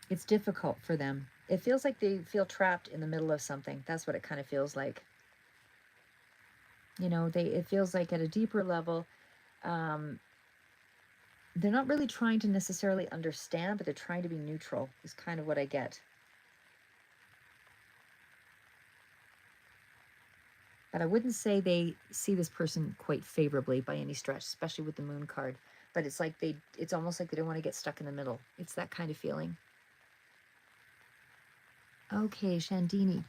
it's difficult for them. It feels like they feel trapped in the middle of something. That's what it kind of feels like. It feels like at a deeper level, um, they're not really trying to necessarily understand, but they're trying to be neutral, is kind of what I get. But I wouldn't say they see this person quite favorably by any stretch, especially with the Moon card. But it's almost like they don't want to get stuck in the middle. It's that kind of feeling. Okay, Shandini.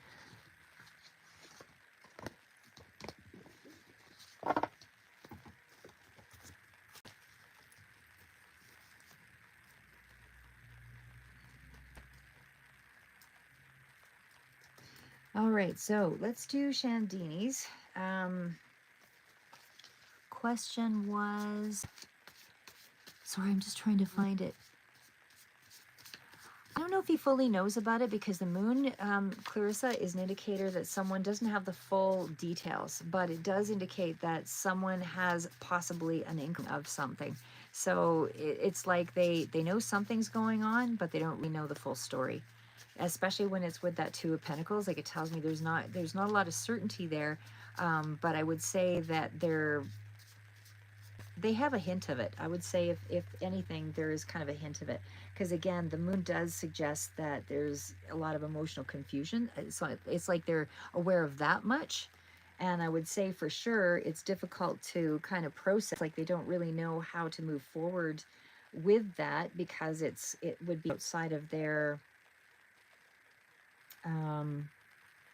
All right, so let's do Shandini's. Question was, sorry, I'm just trying to find it. I don't know if he fully knows about it because the moon, Clarissa, is an indicator that someone doesn't have the full details, but it does indicate that someone has possibly an inkling of something. So it's like they know something's going on, but they don't really know the full story. Especially when it's with that Two of Pentacles, like it tells me there's not a lot of certainty there, but I would say that they have a hint of it. I would say if anything, there is kind of a hint of it. Because again, the moon does suggest that there's a lot of emotional confusion. So it's like they're aware of that much. And I would say for sure it's difficult to kind of process, like they don't really know how to move forward with that because it would be outside of their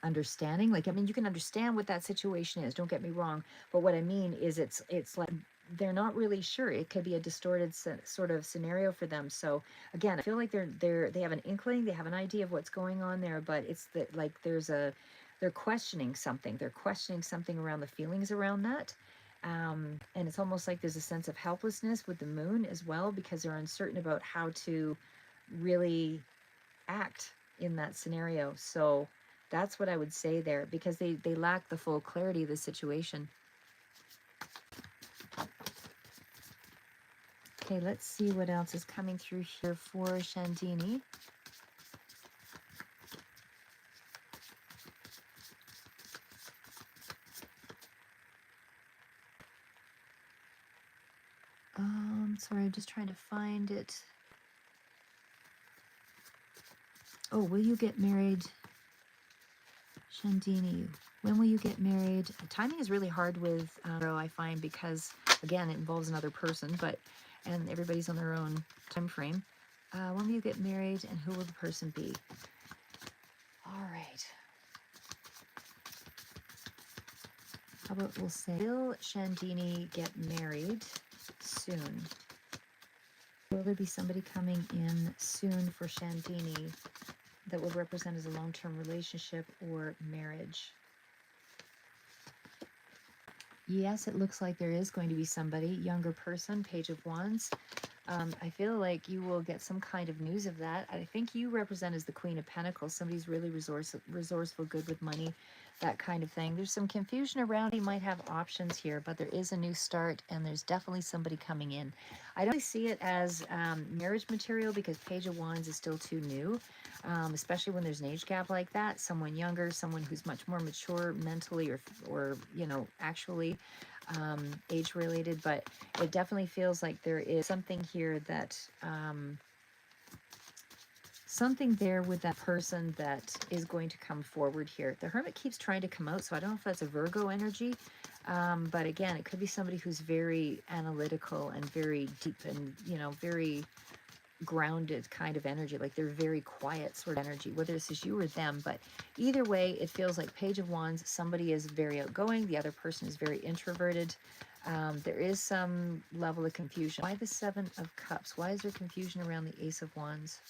understanding. Like, I mean, you can understand what that situation is, don't get me wrong, but what I mean is it's like they're not really sure. It could be a distorted sort of scenario for them. So again, I feel like they have an inkling, they have an idea of what's going on there, but it's that like they're questioning something. They're questioning something around the feelings around that. And it's almost like there's a sense of helplessness with the moon as well, because they're uncertain about how to really act in that scenario. So that's what I would say there, because they lack the full clarity of the situation. Okay, let's see what else is coming through here for Shandini. Sorry, I'm just trying to find it. Oh, will you get married, Shandini? When will you get married? Timing is really hard with I find, because again, it involves another person, and everybody's on their own time frame. When will you get married, and who will the person be? All right. How about we'll say, will Shandini get married soon? Will there be somebody coming in soon for Shandini that would represent as a long-term relationship or marriage? Yes, it looks like there is going to be somebody, younger person, Page of Wands. I feel like you will get some kind of news of that. I think you represent as the Queen of Pentacles. Somebody's really resourceful, good with money, that kind of thing. There's some confusion around. You might have options here, but there is a new start, and there's definitely somebody coming in. I don't really see it as marriage material, because Page of Wands is still too new, especially when there's an age gap like that. Someone younger, someone who's much more mature mentally or actually age related, but it definitely feels like there is something here that something there with that person that is going to come forward here. The Hermit keeps trying to come out, so I don't know if that's a Virgo energy, but again, it could be somebody who's very analytical and very deep and very grounded kind of energy, like they're very quiet sort of energy, whether this is you or them. But either way, it feels like Page of Wands, somebody is very outgoing, the other person is very introverted. There is some level of confusion. Why the Seven of Cups? Why is there confusion around the Ace of Wands?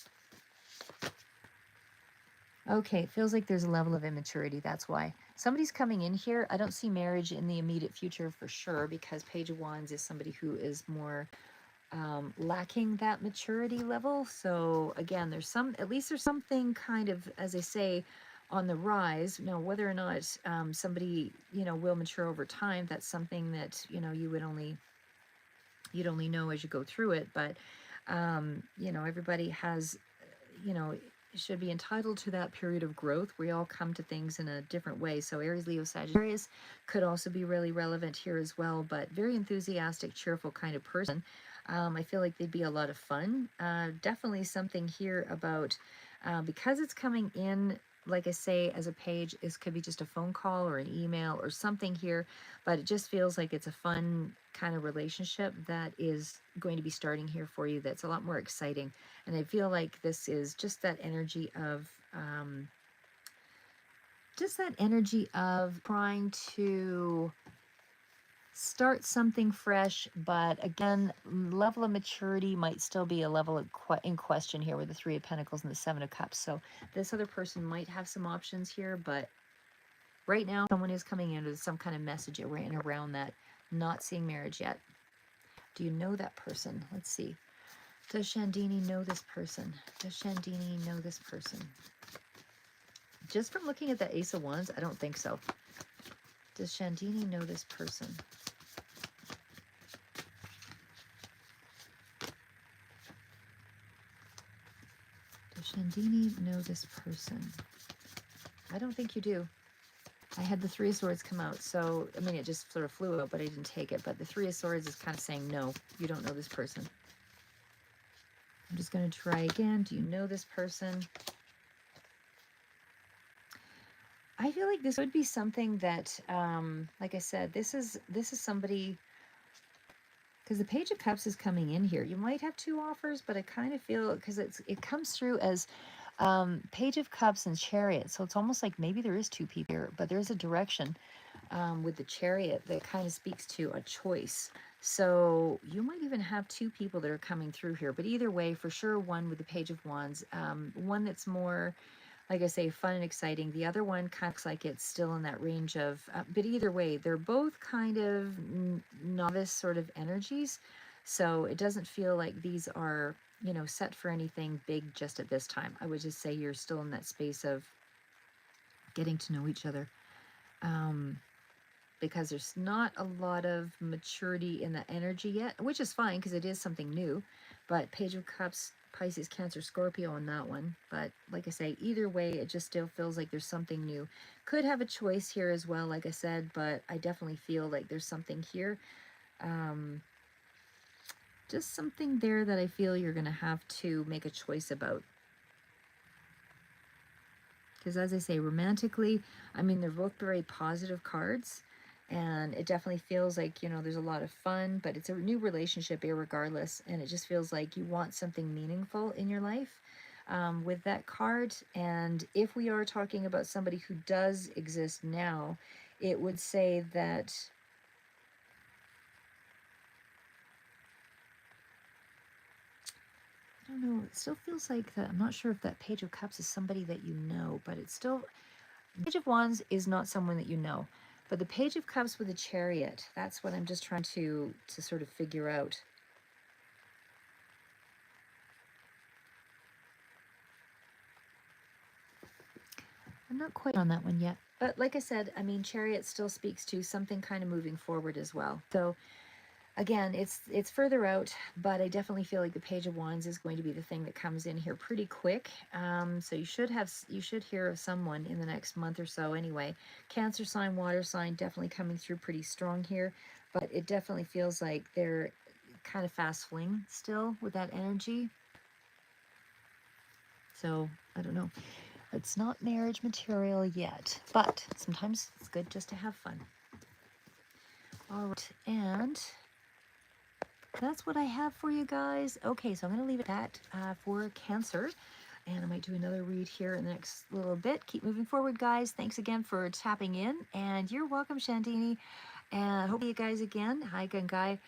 Okay, it feels like there's a level of immaturity. That's why. Somebody's coming in here. I don't see marriage in the immediate future for sure, because Page of Wands is somebody who is more lacking that maturity level. So again, at least there's something kind of, as I say, on the rise. Whether or not somebody will mature over time, that's something that you'd only know as you go through it. But everybody has should be entitled to that period of growth. We all come to things in a different way. So Aries, Leo, Sagittarius could also be really relevant here as well, but very enthusiastic, cheerful kind of person. I feel like they'd be a lot of fun. Definitely something here about, because it's coming in, like I say, as a page, this could be just a phone call or an email or something here, but it just feels like it's a fun kind of relationship that is going to be starting here for you. That's a lot more exciting. And I feel like this is just that energy of, trying to start something fresh, but again, level of maturity might still be a level in question here with the Three of Pentacles and the Seven of Cups. So this other person might have some options here, but Right now, someone is coming in with some kind of message around that, not seeing marriage yet. Do you know that person? Let's see. Does Shandini know this person? Does Shandini know this person? Just from looking at the Ace of Wands, I don't think so. Does Shandini know this person? Does Shandini know this person? I don't think you do. I had the Three of Swords come out, so, I mean, it just sort of flew out, but I didn't take it. But the Three of Swords is kind of saying, no, you don't know this person. I'm just going to try again. Do you know this person? I feel like this would be something that, like I said, this is somebody, because the Page of Cups is coming in here. You might have two offers, but I kind of feel, because it comes through as Page of Cups and Chariot. So it's almost like maybe there is two people here, but there's a direction with the Chariot that kind of speaks to a choice. So you might even have two people that are coming through here. But either way, for sure, one with the Page of Wands, one that's more, like I say, fun and exciting. The other one kind of looks like it's still in that range of, but either way, they're both kind of novice sort of energies. So it doesn't feel like these are, you know, set for anything big just at this time. I would just say you're still in that space of getting to know each other. Because there's not a lot of maturity in the energy yet, which is fine because it is something new. But Page of Cups, Pisces, Cancer, Scorpio on that one. But like I say, either way, it just still feels like there's something new. Could have a choice here as well, like I said, but I definitely feel like there's something here. Just something there that I feel you're going to have to make a choice about. Because as I say, romantically, I mean, they're both very positive cards. And it definitely feels like, you know, there's a lot of fun, but it's a new relationship irregardless. And it just feels like you want something meaningful in your life with that card. And if we are talking about somebody who does exist now, it would say that, I don't know, it still feels like that. I'm not sure if that Page of Cups is somebody that you know, but it's still, Page of Wands is not someone that you know. But the Page of Cups with a Chariot, that's what I'm just trying to sort of figure out. I'm not quite on that one yet. But like I said, I mean, Chariot still speaks to something kind of moving forward as well. So again, it's further out, but I definitely feel like the Page of Wands is going to be the thing that comes in here pretty quick. So you should hear of someone in the next month or so anyway. Cancer sign, water sign, definitely coming through pretty strong here, but it definitely feels like they're kind of fast fling still with that energy. So I don't know. It's not marriage material yet, but sometimes it's good just to have fun. All right, and that's what I have for you guys. Okay, so I'm going to leave it at that for Cancer. And I might do another read here in the next little bit. Keep moving forward, guys. Thanks again for tapping in. And you're welcome, Shandini. And hope you guys again. Hi, Gungai.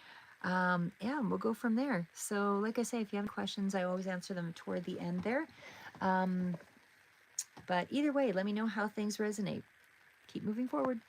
Yeah, we'll go from there. So like I say, if you have questions, I always answer them toward the end there. But either way, let me know how things resonate. Keep moving forward.